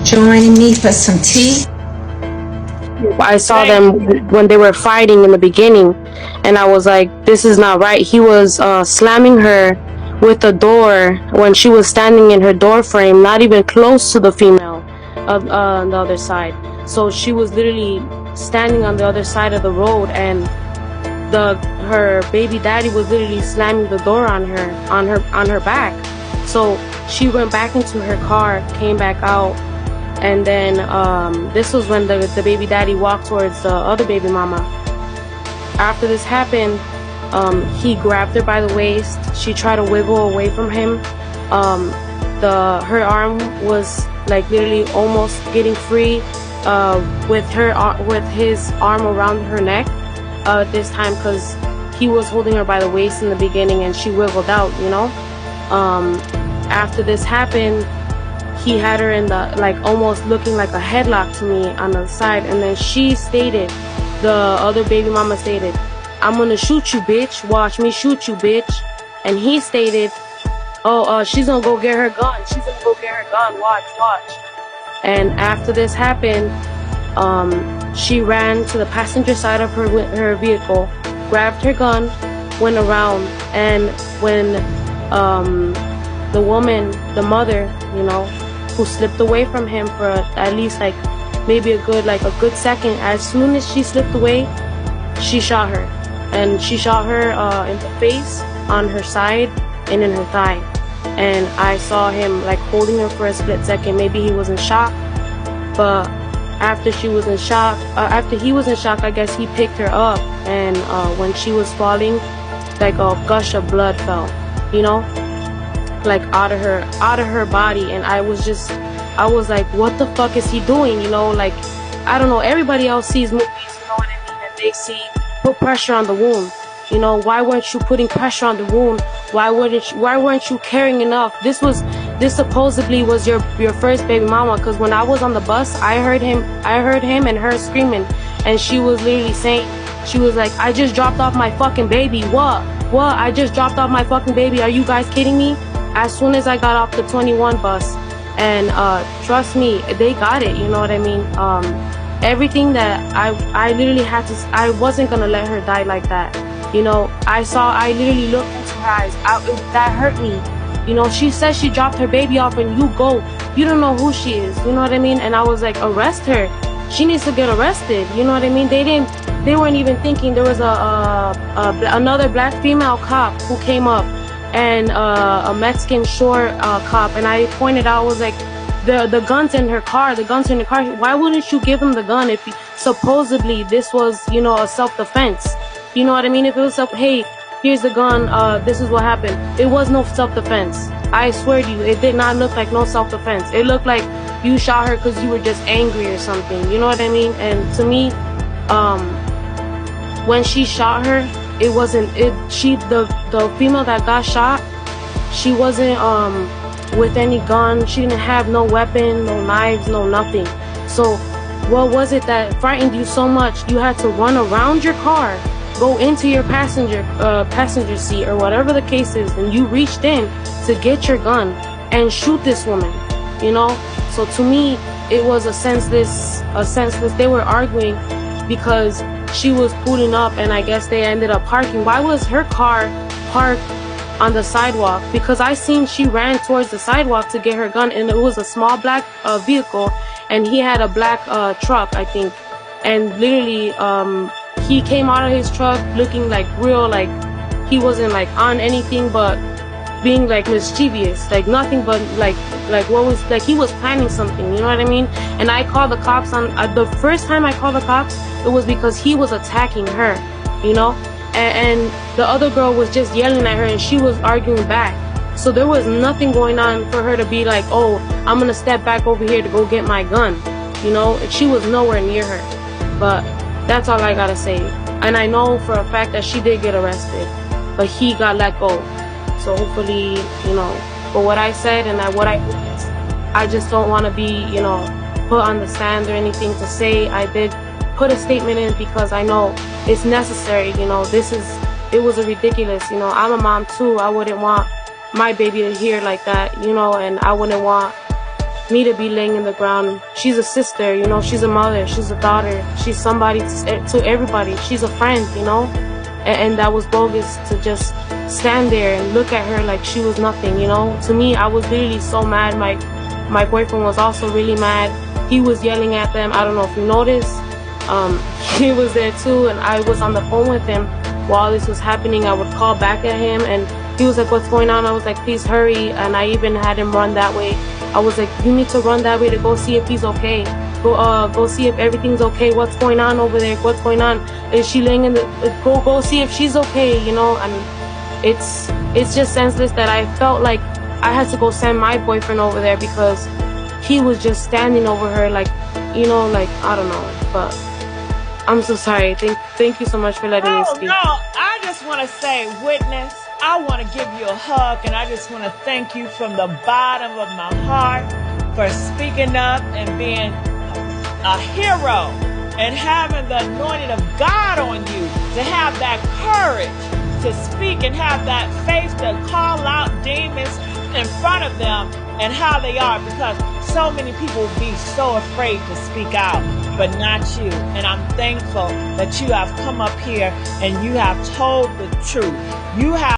Joining me for some tea. I saw them when they were fighting in the beginning, and I was like, this is not right. He was slamming her with the door when she was standing in her door frame, not even close to the female on the other side. So she was literally standing on the other side of the road, and her baby daddy was literally slamming the door on her back. So she went back into her car, came back out, and then this was when the baby daddy walked towards the other baby mama. After this happened, he grabbed her by the waist. She tried to wiggle away from him. Her arm was like literally almost getting free with his arm around her neck at this time, because he was holding her by the waist in the beginning and she wiggled out, After this happened, he had her in the, like, almost looking like a headlock to me on the side, and then she stated, the other baby mama stated, "I'm gonna shoot you, bitch. Watch me shoot you, bitch." And he stated, she's gonna go get her gun. She's gonna go get her gun. Watch. And after this happened, she ran to the passenger side of her vehicle, grabbed her gun, went around, and when the woman, the mother, who slipped away from him for at least like maybe a good second, as soon as she slipped away, she shot her. And she shot her in the face, on her side, and in her thigh. And I saw him like holding her for a split second. Maybe he was in shock, but after he was in shock, I guess he picked her up, and when she was falling, like a gush of blood fell, like out of her body. And I was like, what the fuck is he doing? Like, I don't know, everybody else sees movies, you know what I mean, and they see put pressure on the wound. Why weren't you putting pressure on the wound? Why weren't you caring enough? This supposedly was your first baby mama, because when I was on the bus, I heard him and her screaming, and she was literally saying, she was like, "I just dropped off my fucking baby." What? I just dropped off my fucking baby. Are you guys kidding me? As soon as I got off the 21 bus, and trust me, they got it, you know what I mean? Everything that I literally had to, I wasn't gonna let her die like that. I literally looked into her eyes. That hurt me. She says she dropped her baby off, and you don't know who she is, you know what I mean? And I was like, arrest her. She needs to get arrested, you know what I mean? They weren't even thinking. There was another black female cop who came up, and a Mexican short cop, and I pointed out, was like, the guns in her car, why wouldn't you give him the gun if supposedly this was, a self-defense? You know what I mean? If it was hey, here's the gun, this is what happened. It was no self-defense. I swear to you, it did not look like no self-defense. It looked like you shot her because you were just angry or something. You know what I mean? And to me, when she shot her, it wasn't, the female that got shot, she wasn't, with any gun. She didn't have no weapon, no knives, no nothing. So what was it that frightened you so much? You had to run around your car, go into your passenger seat, or whatever the case is, and you reached in to get your gun and shoot this woman, So to me, it was a senseless, they were arguing because she was pulling up, and I guess they ended up parking. Why was her car parked on the sidewalk? Because I seen she ran towards the sidewalk to get her gun, and it was a small black vehicle, and he had a black truck, I think. And literally, he came out of his truck looking like real, like he wasn't like on anything but being like mischievous, like nothing but like what was, like he was planning something, you know what I mean? And I called the cops on the first time I called the cops, it was because he was attacking her, and the other girl was just yelling at her, and she was arguing back. So there was nothing going on for her to be like, oh, I'm gonna step back over here to go get my gun, and she was nowhere near her. But that's all I gotta say. And I know for a fact that she did get arrested, but he got let go. So hopefully, for what I said and what I witnessed, I just don't want to be, put on the stand or anything to say. I did put a statement in because I know it's necessary. It was a ridiculous, I'm a mom too. I wouldn't want my baby to hear like that, and I wouldn't want me to be laying in the ground. She's a sister, you know, she's a mother, she's a daughter, she's somebody to everybody. She's a friend, you know, and that was bogus to just stand there and look at her like she was nothing, you know. To me, I was literally so mad. My boyfriend was also really mad. He was yelling at them. I don't know if you noticed. He was there too, and I was on the phone with him while this was happening. I would call back at him, and he was like, "What's going on?" I was like, "Please hurry." And I even had him run that way. I was like, "You need to run that way to go see if he's okay. Go see if everything's okay. What's going on over there? What's going on? Is she laying in the? Go see if she's okay." You know, and it's just senseless that I felt like I had to go send my boyfriend over there because he was just standing over her like, you know, like, I don't know. But I'm so sorry. Thank you so much for letting me speak. No, I just want to say, witness, I want to give you a hug, and I just want to thank you from the bottom of my heart for speaking up and being a hero and having the anointing of God on you, to have that courage to speak and have that faith to call out demons in front of them and how they are, because so many people will be so afraid to speak out, but not you. And I'm thankful that you have come up here and you have told the truth. You have